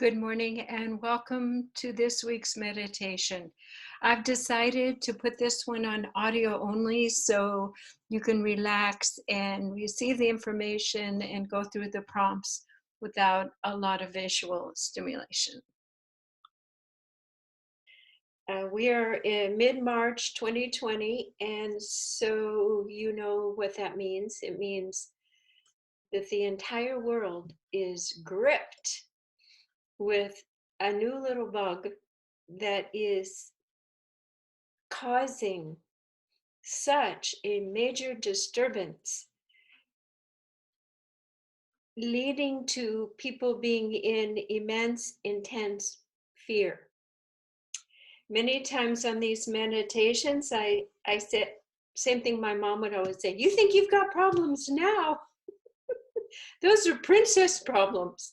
Good morning and welcome to this week's meditation. I've decided to put this one on audio only so you can relax and receive the information and go through the prompts without a lot of visual stimulation. We are in mid-March 2020, and so you know what that means. It means that the entire world is gripped with a new little bug that is causing such a major disturbance, leading to people being in immense, intense fear. Many times on these meditations, I said, same thing my mom would always say, you think you've got problems now? Those are princess problems.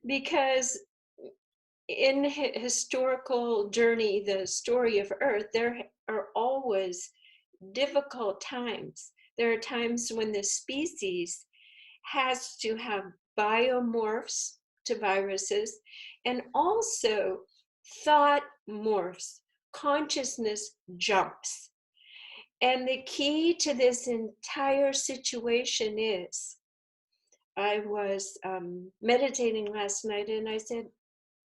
Because in historical journey, the story of Earth, there are always difficult times. There are times when the species has to have biomorphs to viruses and also thought morphs, consciousness jumps. And the key to this entire situation is, I was meditating last night and I said,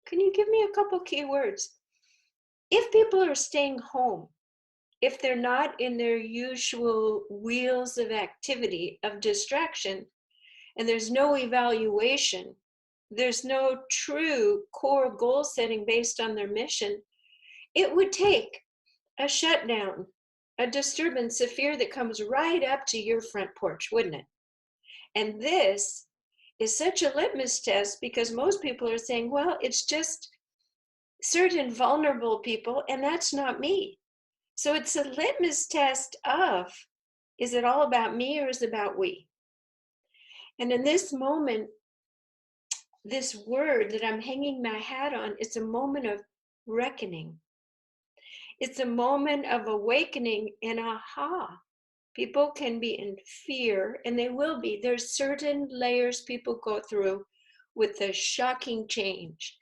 can you give me a couple key words? If people are staying home, if they're not in their usual wheels of activity, of distraction, and there's no evaluation, there's no true core goal setting based on their mission, it would take a shutdown, a disturbance, a fear that comes right up to your front porch, wouldn't it? And this is such a litmus test because most people are saying, well, it's just certain vulnerable people, and that's not me. So it's a litmus test of, is it all about me or is it about we? And in this moment, this word that I'm hanging my hat on, it's a moment of reckoning. It's a moment of awakening and aha. People can be in fear, and they will be. There's certain layers people go through with the shocking change.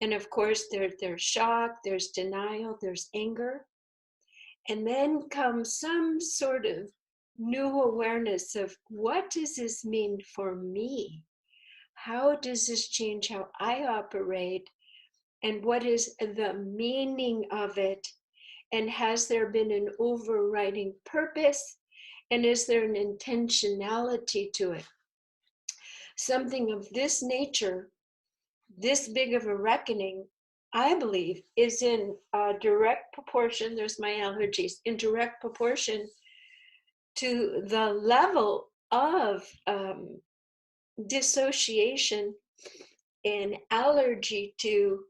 And of course, there's shock, there's denial, there's anger. And then comes some sort of new awareness of what does this mean for me? How does this change how I operate? And what is the meaning of it? And has there been an overriding purpose? And is there an intentionality to it? Something of this nature, this big of a reckoning, I believe, is in direct proportion, there's my allergies, in direct proportion to the level of dissociation and allergy to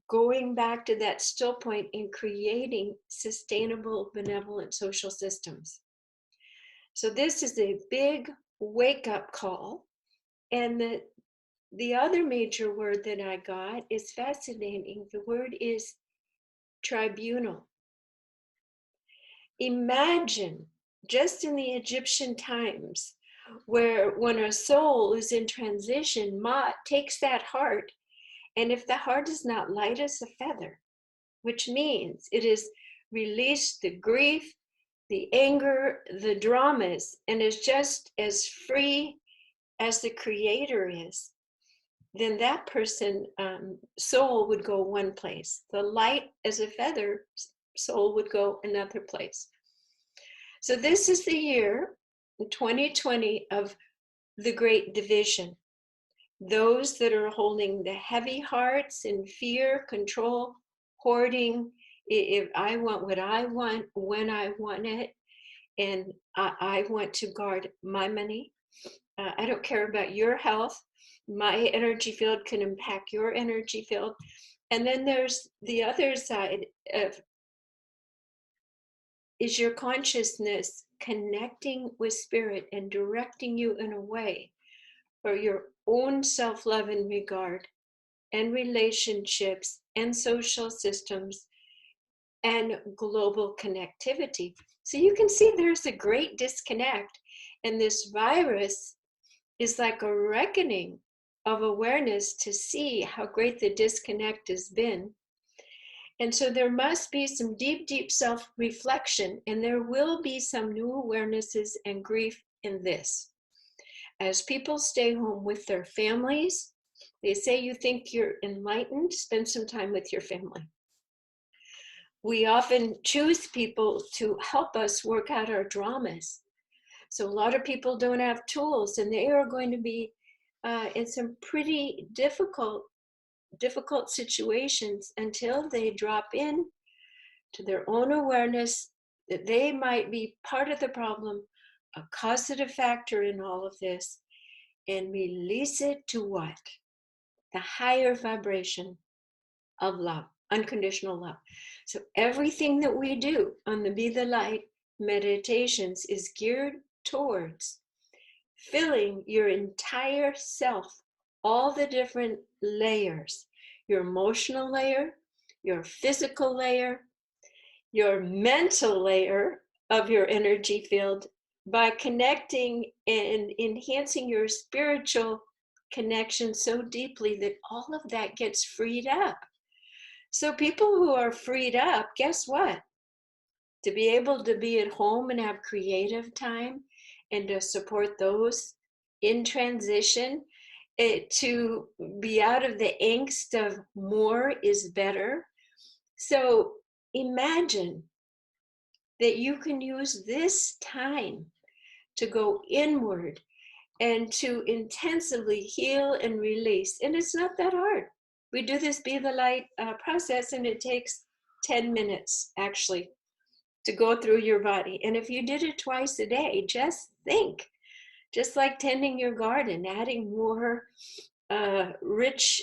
going back to that still point in creating sustainable, benevolent social systems. So this is a big wake-up call. And the other major word that I got is fascinating. The word is tribunal. Imagine just in the Egyptian times where when a soul is in transition, Ma takes that heart, and if the heart is not light as a feather, which means it is released the grief, the anger, the dramas, and is just as free as the creator is, then that person soul would go one place. The light as a feather soul would go another place. So this is the year 2020 of the great division. Those that are holding the heavy hearts in fear, control, hoarding, if I want what I want, when I want it, and I want to guard my money. I don't care about your health. My energy field can impact your energy field. And then there's the other side of, is your consciousness connecting with spirit and directing you in a way for your own self-love and regard and relationships and social systems and global connectivity. So you can see there's a great disconnect, and this virus is like a reckoning of awareness to see how great the disconnect has been. And so there must be some deep, deep self-reflection, and there will be some new awarenesses and grief in this. As people stay home with their families, they say you think you're enlightened, spend some time with your family. We often choose people to help us work out our dramas. So a lot of people don't have tools, and they are going to be in some pretty difficult situations until they drop in to their own awareness that they might be part of the problem, a causative factor in all of this, and release it to what? The higher vibration of love, unconditional love. So everything that we do on the Be the Light meditations is geared towards filling your entire self, all the different layers, your emotional layer, your physical layer, your mental layer of your energy field, by connecting and enhancing your spiritual connection so deeply that all of that gets freed up. So people who are freed up, guess what? To be able to be at home and have creative time and to support those in transition, to be out of the angst of more is better. So imagine that you can use this time to go inward and to intensively heal and release. And it's not that hard. We do this Be the Light process, and it takes 10 minutes actually to go through your body. And if you did it twice a day, just think, just like tending your garden, adding more rich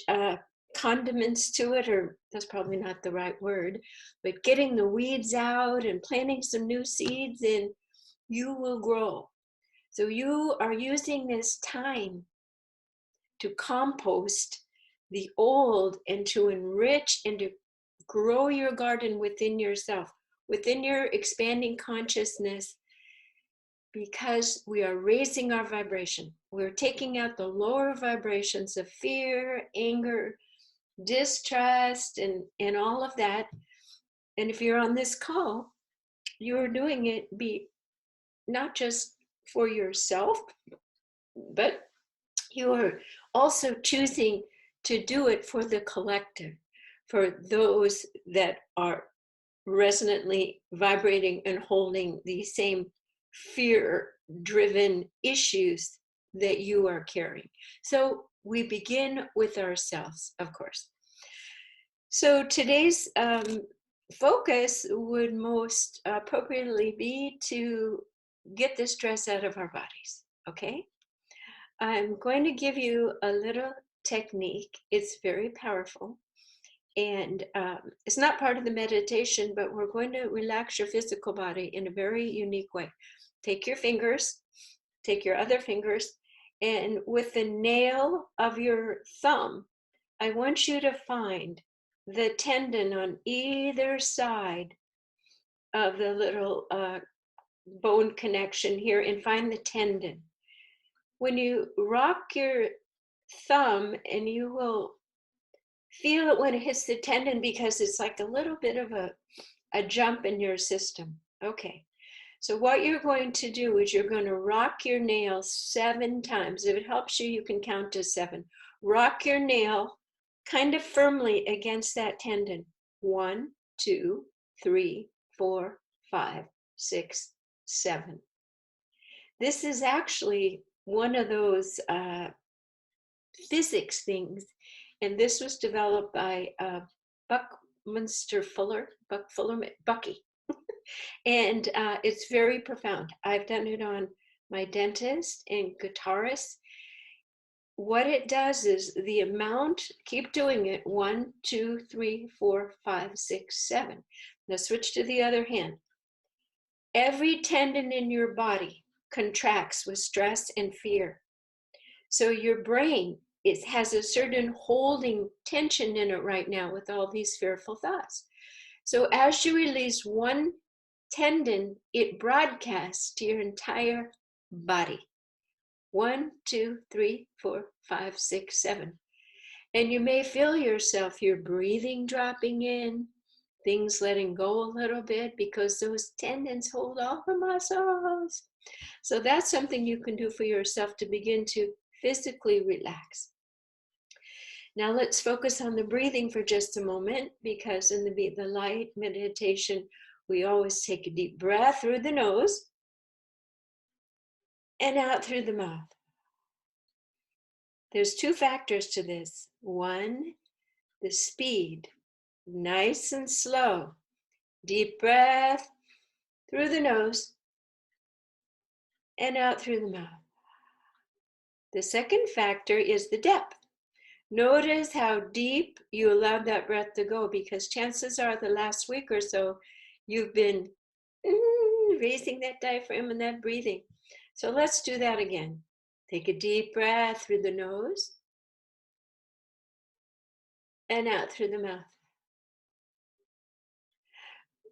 condiments to it, or that's probably not the right word, but getting the weeds out and planting some new seeds in, you will grow. So you are using this time to compost the old and to enrich and to grow your garden within yourself, within your expanding consciousness, because we are raising our vibration. We're taking out the lower vibrations of fear, anger, distrust, and all of that. And if you're on this call, you're doing it not just for yourself, but you are also choosing to do it for the collective, for those that are resonantly vibrating and holding the same fear-driven issues that you are carrying. So we begin with ourselves, of course. So today's focus would most appropriately be to get the stress out of our bodies, okay? I'm going to give you a little technique. It's very powerful. And it's not part of the meditation, but we're going to relax your physical body in a very unique way. Take your fingers, take your other fingers, and with the nail of your thumb, I want you to find the tendon on either side of the little bone connection here, and find the tendon. When you rock your thumb, and you will feel it when it hits the tendon, because it's like a little bit of a jump in your system. Okay, so what you're going to do is you're going to rock your nail 7 times. If it helps you, you can count to 7. Rock your nail kind of firmly against that tendon. 1, 2, 3, 4, 5, 6, 7. This is actually one of those physics things, and this was developed by Bucky, and it's very profound. I've done it on my dentist and guitarist. What it does is the amount, keep doing it, 1, 2, 3, 4, 5, 6, 7. Now switch to the other hand. Every tendon in your body contracts with stress and fear. So your brain, it has a certain holding tension in it right now with all these fearful thoughts. So as you release one tendon, it broadcasts to your entire body. 1, 2, 3, 4, 5, 6, 7. And you may feel yourself, your breathing dropping in, things letting go a little bit because those tendons hold all the muscles. So that's something you can do for yourself to begin to physically relax. Now let's focus on the breathing for just a moment, because in the light meditation, we always take a deep breath through the nose and out through the mouth. There's two factors to this. One, the speed, nice and slow. Deep breath through the nose and out through the mouth. The second factor is the depth. Notice how deep you allowed that breath to go, because chances are the last week or so, you've been raising that diaphragm and that breathing. So let's do that again. Take a deep breath through the nose and out through the mouth.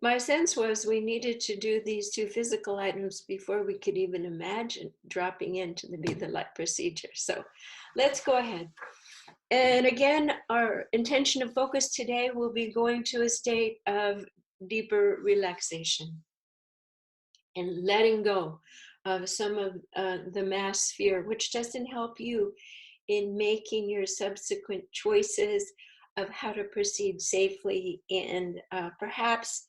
My sense was we needed to do these two physical items before we could even imagine dropping into the Be the Light procedure. So let's go ahead. And again, our intention of focus today will be going to a state of deeper relaxation and letting go of some of the mass fear, which doesn't help you in making your subsequent choices of how to proceed safely, and perhaps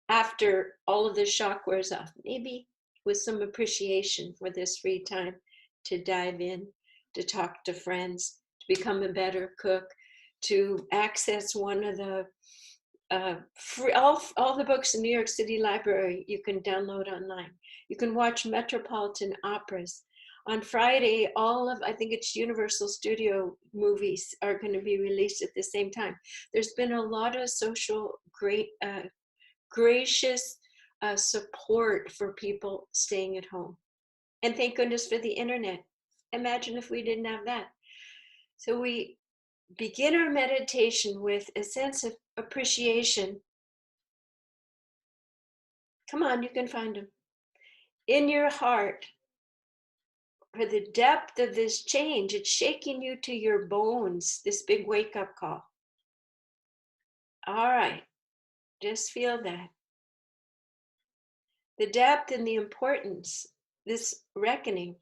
after all of the shock wears off, maybe with some appreciation for this free time to dive in, to talk to friends, to become a better cook, to access one of the free, all the books in New York City Library you can download online. You can watch Metropolitan operas. On Friday, all of, I think it's Universal Studio movies are going to be released at the same time. There's been a lot of social gracious support for people staying at home. And thank goodness for the internet. Imagine if we didn't have that. So we begin our meditation with a sense of appreciation. Come on, you can find them. In your heart, for the depth of this change, it's shaking you to your bones, this big wake-up call. All right, just feel that. The depth and the importance, this reckoning.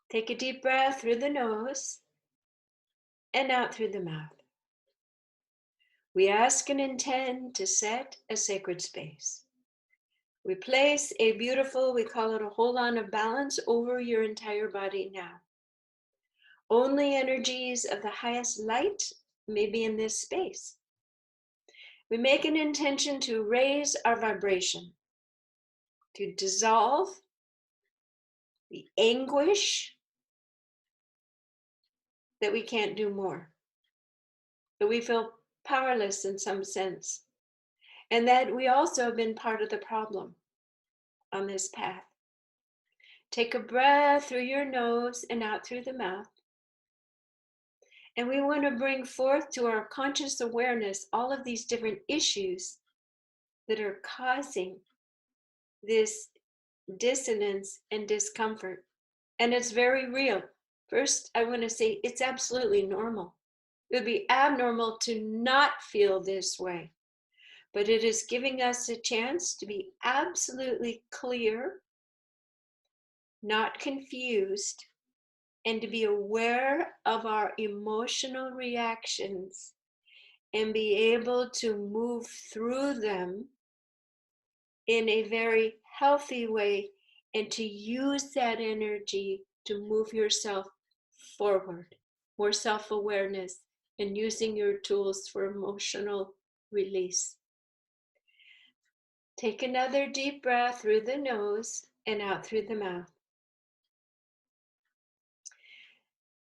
Take a deep breath through the nose and out through the mouth. We ask and intend to set a sacred space. We place a beautiful, we call it a hold on of balance, over your entire body now. Only energies of the highest light may be in this space. We make an intention to raise our vibration, to dissolve the anguish that we can't do more, that we feel powerless in some sense, and that we also have been part of the problem on this path. Take a breath through your nose and out through the mouth. And we want to bring forth to our conscious awareness all of these different issues that are causing this dissonance and discomfort. And it's very real. First, I want to say it's absolutely normal. It would be abnormal to not feel this way. But it is giving us a chance to be absolutely clear, not confused, and to be aware of our emotional reactions and be able to move through them in a very healthy way, and to use that energy to move yourself forward, more self-awareness, and using your tools for emotional release. Take another deep breath through the nose and out through the mouth.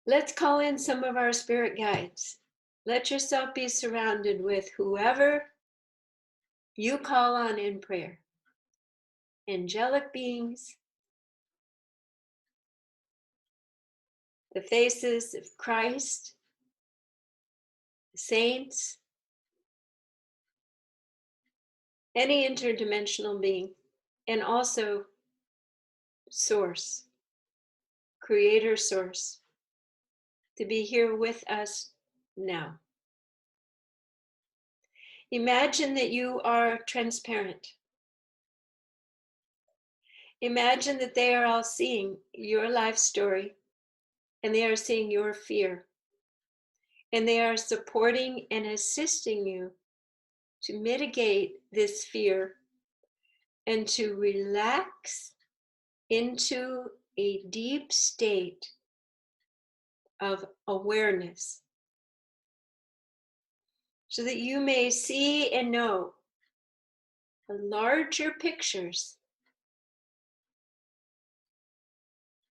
Let's call in some of our spirit guides. Let yourself be surrounded with whoever you call on in prayer. Angelic beings, the faces of Christ, the saints, any interdimensional being, and also Source, Creator Source, to be here with us now. Imagine that you are transparent. Imagine that they are all seeing your life story and they are seeing your fear. And they are supporting and assisting you to mitigate this fear and to relax into a deep state of awareness so that you may see and know the larger pictures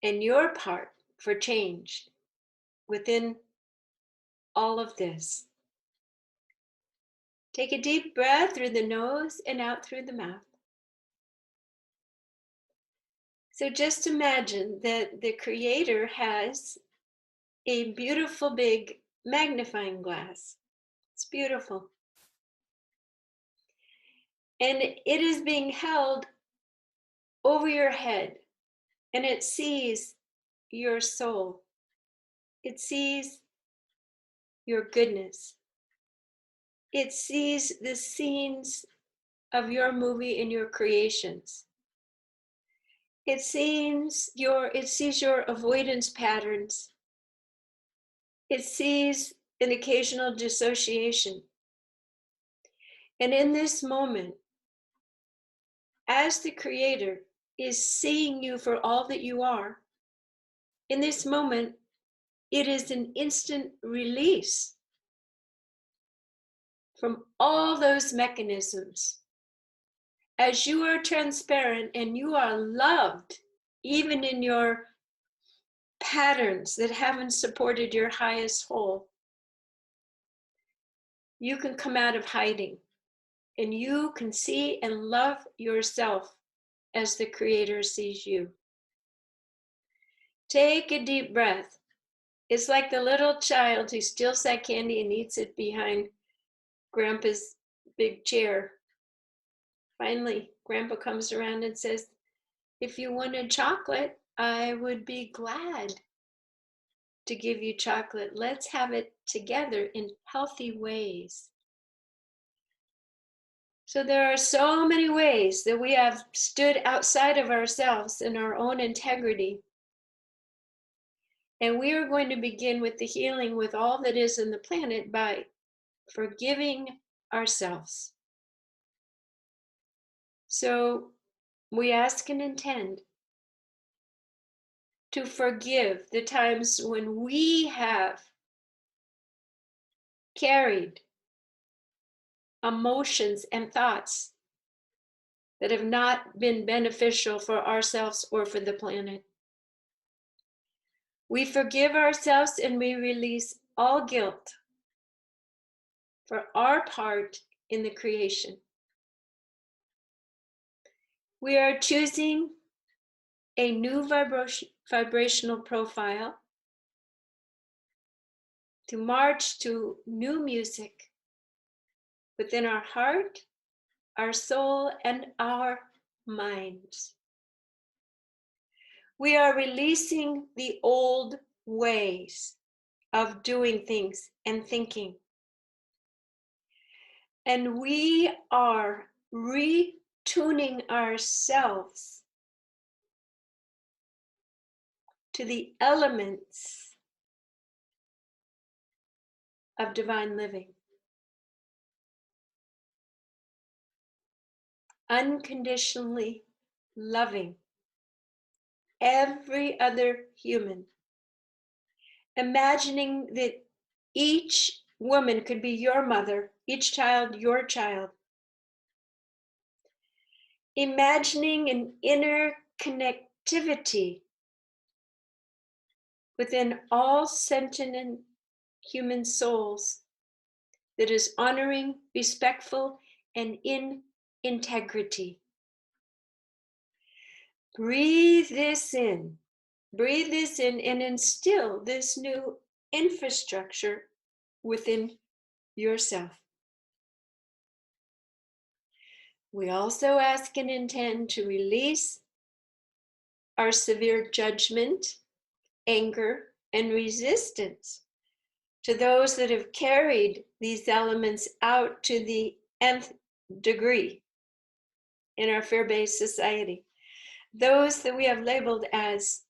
and your part for change within all of this. Take a deep breath through the nose and out through the mouth. So just imagine that the Creator has a beautiful big magnifying glass. It's beautiful. And it is being held over your head, and it sees your soul. It sees your goodness. It sees the scenes of your movie and your creations. It sees your avoidance patterns. It sees an occasional dissociation. And in this moment, as the Creator is seeing you for all that you are, in this moment, it is an instant release from all those mechanisms. As you are transparent and you are loved, even in your patterns that haven't supported your highest whole, you can come out of hiding and you can see and love yourself as the Creator sees you. Take a deep breath. It's like the little child who steals that candy and eats it behind Grandpa's big chair. Finally, Grandpa comes around and says, "If you wanted chocolate, I would be glad to give you chocolate. Let's have it together in healthy ways." So there are so many ways that we have stood outside of ourselves in our own integrity. And we are going to begin with the healing with all that is in the planet by forgiving ourselves. So we ask and intend to forgive the times when we have carried emotions and thoughts that have not been beneficial for ourselves or for the planet. We forgive ourselves and we release all guilt for our part in the creation. We are choosing a new vibrational profile to march to new music within our heart, our soul, and our minds. We are releasing the old ways of doing things and thinking. And we are retuning ourselves to the elements of divine living. Unconditionally loving every other human. Imagining that each woman could be your mother, each child your child. Imagining an inner connectivity within all sentient human souls that is honoring, respectful, and in integrity. Breathe this in and instill this new infrastructure within yourself. We also ask and intend to release our severe judgment, anger, and resistance to those that have carried these elements out to the nth degree in our fear-based society. Those that we have labeled as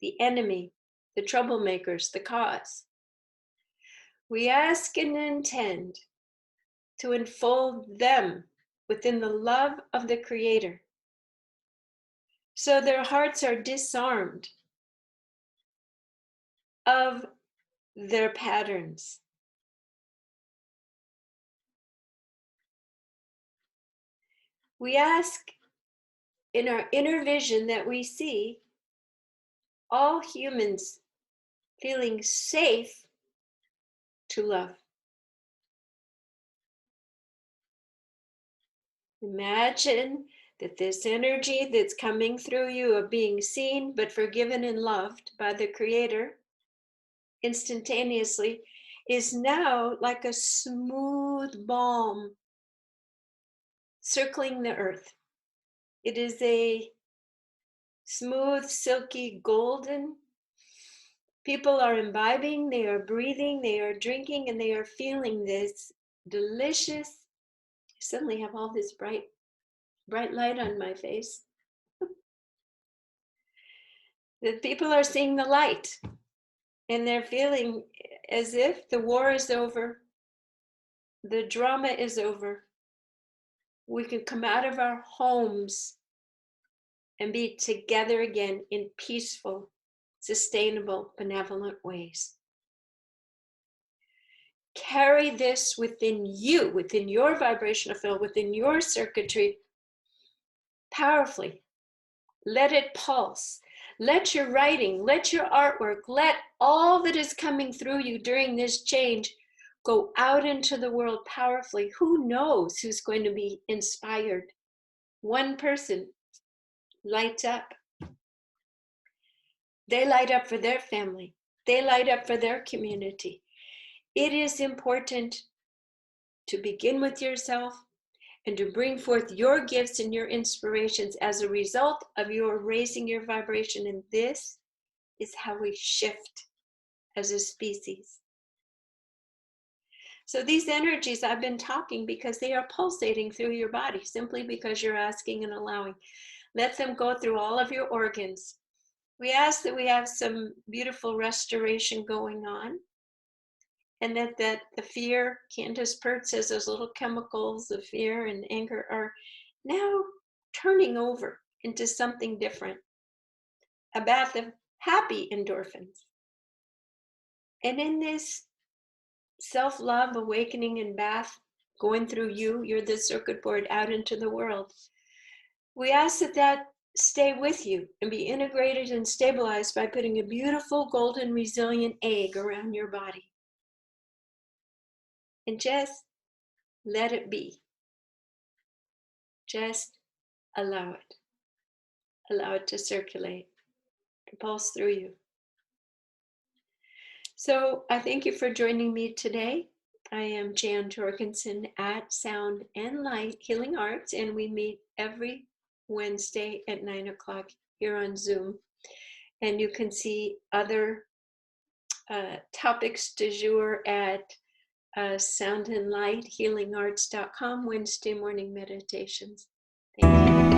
the enemy, the troublemakers, the cause. We ask and intend to enfold them within the love of the Creator, so their hearts are disarmed of their patterns. We ask in our inner vision that we see all humans feeling safe to love. Imagine that this energy that's coming through you of being seen but forgiven and loved by the Creator instantaneously is now like a smooth balm circling the earth. It is a smooth, silky, golden. People are imbibing, they are breathing, they are drinking, and they are feeling this delicious. I suddenly have all this bright light on my face. The people are seeing the light, and they're feeling as if the war is over, the drama is over. We can come out of our homes and be together again in peaceful, sustainable, benevolent ways. Carry this within you, within your vibrational field, within your circuitry, powerfully. Let it pulse. Let your writing, let your artwork, let all that is coming through you during this change go out into the world powerfully. Who knows who's going to be inspired? One person lights up. They light up for their family. They light up for their community. It is important to begin with yourself and to bring forth your gifts and your inspirations as a result of your raising your vibration. And this is how we shift as a species. So these energies, I've been talking because they are pulsating through your body, simply because you're asking and allowing. Let them go through all of your organs. We ask that we have some beautiful restoration going on, and that the fear, Candace Pert says those little chemicals of fear and anger are now turning over into something different, a bath of happy endorphins. And in this self-love awakening and bath going through you, you're the circuit board out into the world. We ask that stay with you and be integrated and stabilized by putting a beautiful golden resilient egg around your body. And just let it be. Just allow it. Allow it to circulate, to pulse through you. So I thank you for joining me today. I am Jan Jorgensen at Sound and Light Healing Arts, and we meet every Wednesday at 9 o'clock here on Zoom. And you can see other topics du jour at soundandlighthealingarts.com, Wednesday morning meditations. Thank you.